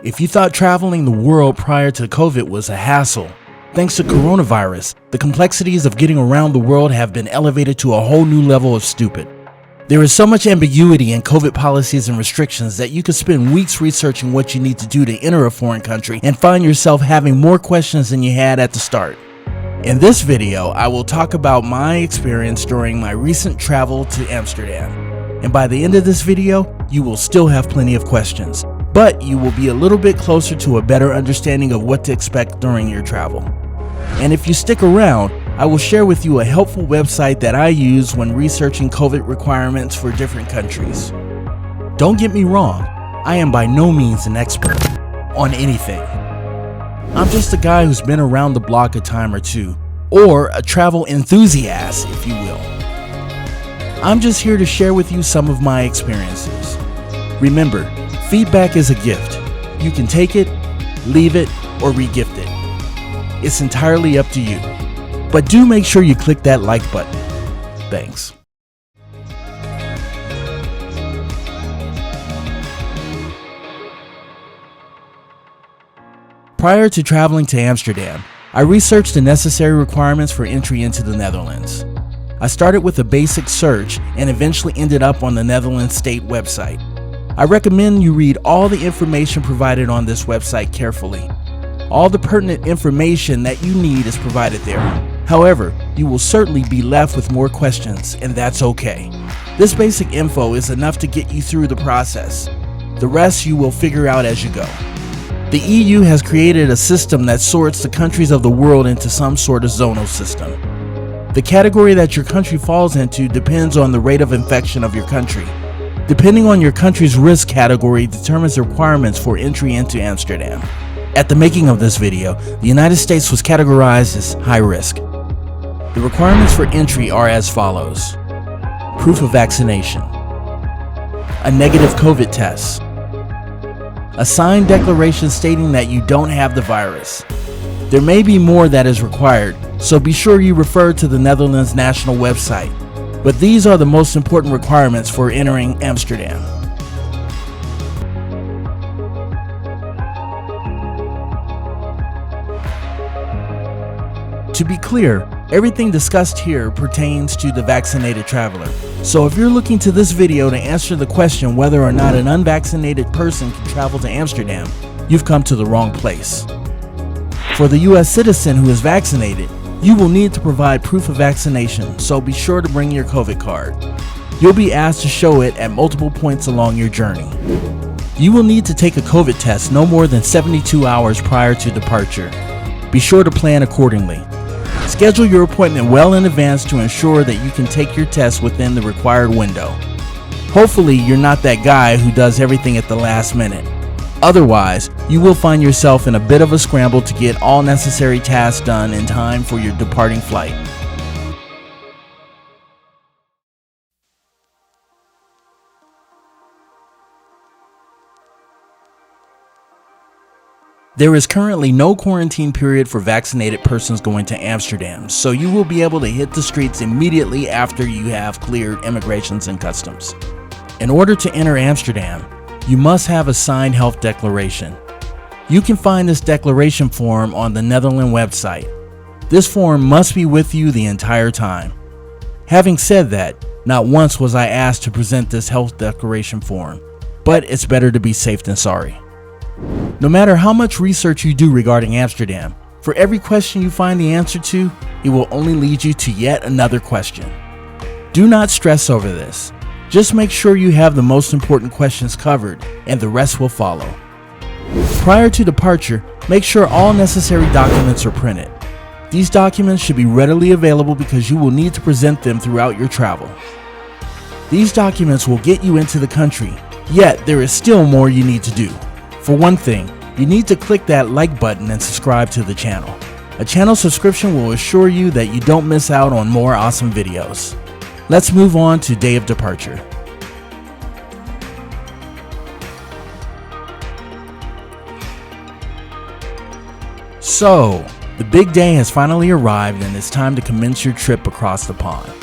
If you thought traveling the world prior to COVID was a hassle, thanks to coronavirus, the complexities of getting around the world have been elevated to a whole new level of stupid. There is so much ambiguity in COVID policies and restrictions that you could spend weeks researching what you need to do to enter a foreign country and find yourself having more questions than you had at the start. In this video, I will talk about my experience during my recent travel to Amsterdam. And by the end of this video, you will still have plenty of questions, but you will be a little bit closer to a better understanding of what to expect during your travel. And if you stick around, I will share with you a helpful website that I use when researching COVID requirements for different countries. Don't get me wrong, I am by no means an expert on anything. I'm just a guy who's been around the block a time or two, or a travel enthusiast, if you will. I'm just here to share with you some of my experiences. Remember, feedback is a gift. You can take it, leave it, or re-gift it. It's entirely up to you. But do make sure you click that like button. Thanks. Prior to traveling to Amsterdam, I researched the necessary requirements for entry into the Netherlands. I started with a basic search and eventually ended up on the Netherlands state website. I recommend you read all the information provided on this website carefully. All the pertinent information that you need is provided there. However, you will certainly be left with more questions, and that's okay. This basic info is enough to get you through the process. The rest you will figure out as you go. The EU has created a system that sorts the countries of the world into some sort of zonal system. The category that your country falls into depends on the rate of infection of your country. Depending on your country's risk category determines the requirements for entry into Amsterdam. At the making of this video, the United States was categorized as high risk. The requirements for entry are as follows: proof of vaccination, a negative COVID test, a signed declaration stating that you don't have the virus. There may be more that is required, so be sure you refer to the Netherlands national website. But these are the most important requirements for entering Amsterdam. To be clear, everything discussed here pertains to the vaccinated traveler. So if you're looking to this video to answer the question whether or not an unvaccinated person can travel to Amsterdam, you've come to the wrong place. For the US citizen who is vaccinated, you will need to provide proof of vaccination, so be sure to bring your COVID card. You'll be asked to show it at multiple points along your journey. You will need to take a COVID test no more than 72 hours prior to departure. Be sure to plan accordingly. Schedule your appointment well in advance to ensure that you can take your test within the required window. Hopefully, you're not that guy who does everything at the last minute. Otherwise, you will find yourself in a bit of a scramble to get all necessary tasks done in time for your departing flight. There is currently no quarantine period for vaccinated persons going to Amsterdam, so you will be able to hit the streets immediately after you have cleared immigrations and customs. In order to enter Amsterdam, you must have a signed health declaration. You can find this declaration form on the Netherlands website. This form must be with you the entire time. Having said that, not once was I asked to present this health declaration form, but it's better to be safe than sorry. No matter how much research you do regarding Amsterdam, for every question you find the answer to, it will only lead you to yet another question. Do not stress over this. Just make sure you have the most important questions covered, and the rest will follow. Prior to departure, make sure all necessary documents are printed. These documents should be readily available because you will need to present them throughout your travel. These documents will get you into the country, yet there is still more you need to do. For one thing, you need to click that like button and subscribe to the channel. A channel subscription will assure you that you don't miss out on more awesome videos. Let's move on to day of departure. So, the big day has finally arrived and it's time to commence your trip across the pond.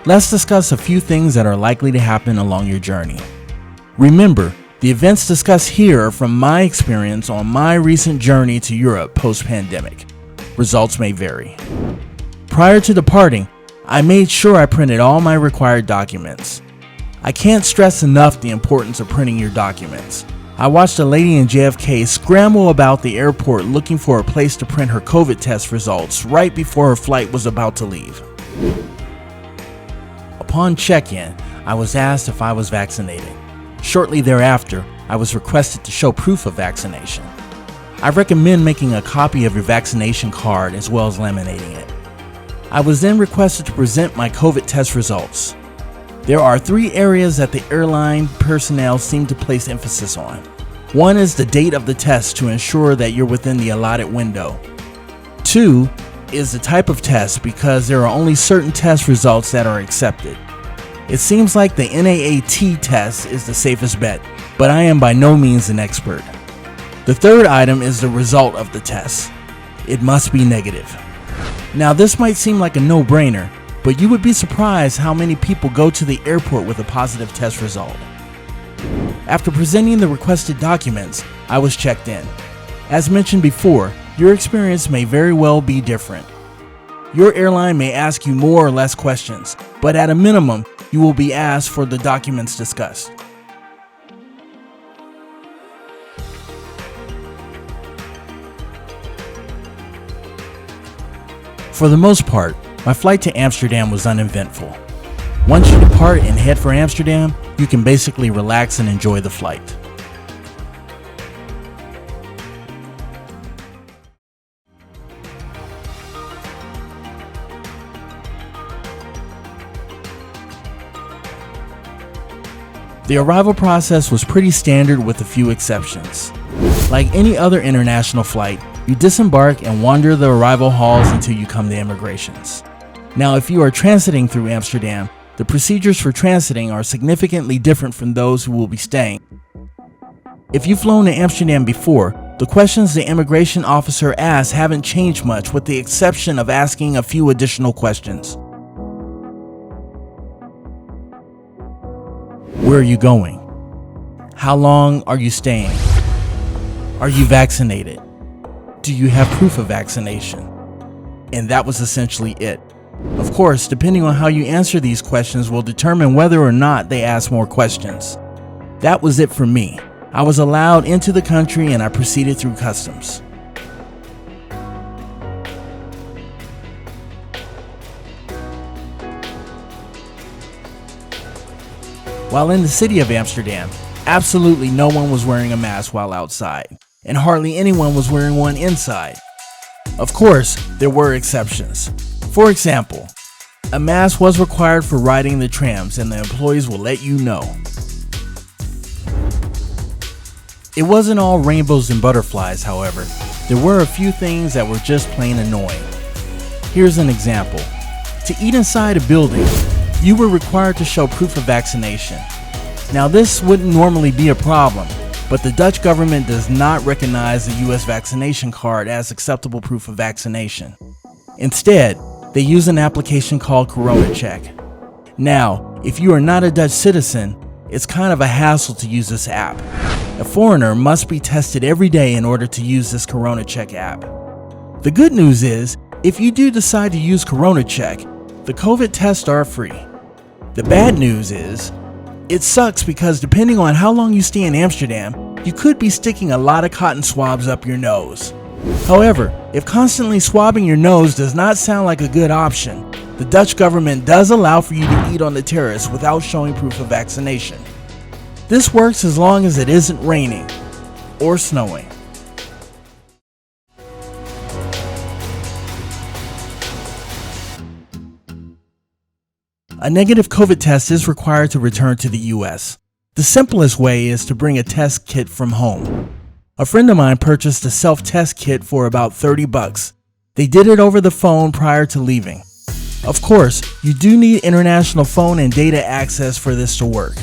Let's discuss a few things that are likely to happen along your journey. Remember, The events discussed here are from my experience on my recent journey to Europe post-pandemic. Results may vary. Prior to departing, I made sure I printed all my required documents. I can't stress enough the importance of printing your documents. I watched a lady in JFK scramble about the airport looking for a place to print her COVID test results right before her flight was about to leave. Upon check-in, I was asked if I was vaccinated. Shortly thereafter, I was requested to show proof of vaccination. I recommend making a copy of your vaccination card as well as laminating it. I was then requested to present my COVID test results. There are 3 areas that the airline personnel seem to place emphasis on. One is the date of the test to ensure that you're within the allotted window. 2 is the type of test because there are only certain test results that are accepted. It seems like the NAAT test is the safest bet, but I am by no means an expert. The 3rd item is the result of the test. It must be negative. Now this might seem like a no-brainer, but you would be surprised how many people go to the airport with a positive test result. After presenting the requested documents, I was checked in. As mentioned before, your experience may very well be different. Your airline may ask you more or less questions, but at a minimum, you will be asked for the documents discussed. For the most part, my flight to Amsterdam was uneventful. Once you depart and head for Amsterdam, you can basically relax and enjoy the flight. The arrival process was pretty standard with a few exceptions. Like any other international flight, you disembark and wander the arrival halls until you come to immigrations. Now, if you are transiting through Amsterdam, the procedures for transiting are significantly different from those who will be staying. If you've flown to Amsterdam before, the questions the immigration officer asks haven't changed much with the exception of asking a few additional questions. Where are you going? How long are you staying? Are you vaccinated? Do you have proof of vaccination? And that was essentially it. Of course, depending on how you answer these questions will determine whether or not they ask more questions. That was it for me. I was allowed into the country and I proceeded through customs. While in the city of Amsterdam, absolutely no one was wearing a mask while outside, and hardly anyone was wearing one inside. Of course, there were exceptions. For example, a mask was required for riding the trams and the employees will let you know. It wasn't all rainbows and butterflies, however. There were a few things that were just plain annoying. Here's an example. To eat inside a building, you were required to show proof of vaccination. Now this wouldn't normally be a problem, but the Dutch government does not recognize the US vaccination card as acceptable proof of vaccination. Instead, they use an application called Corona Check. Now, if you are not a Dutch citizen, it's kind of a hassle to use this app. A foreigner must be tested every day in order to use this Corona Check app. The good news is, if you do decide to use Corona Check, the COVID tests are free. The bad news is, it sucks because depending on how long you stay in Amsterdam, you could be sticking a lot of cotton swabs up your nose. However, if constantly swabbing your nose does not sound like a good option, the Dutch government does allow for you to eat on the terrace without showing proof of vaccination. This works as long as it isn't raining or snowing. A negative COVID test is required to return to the US. The simplest way is to bring a test kit from home. A friend of mine purchased a self-test kit for about $30. They did it over the phone prior to leaving. Of course, you do need international phone and data access for this to work.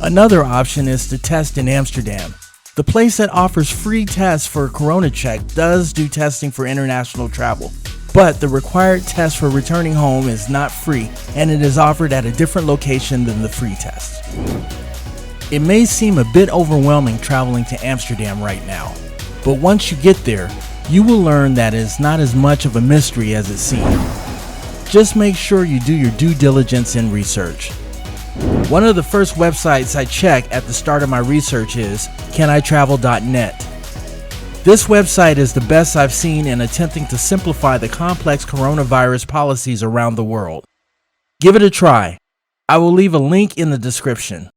Another option is to test in Amsterdam. The place that offers free tests for Corona Check does do testing for international travel, but the required test for returning home is not free and it is offered at a different location than the free test. It may seem a bit overwhelming traveling to Amsterdam right now, but once you get there, you will learn that it's not as much of a mystery as it seems. Just make sure you do your due diligence and research. One of the first websites I check at the start of my research is canitravel.net. This website is the best I've seen in attempting to simplify the complex coronavirus policies around the world. Give it a try. I will leave a link in the description.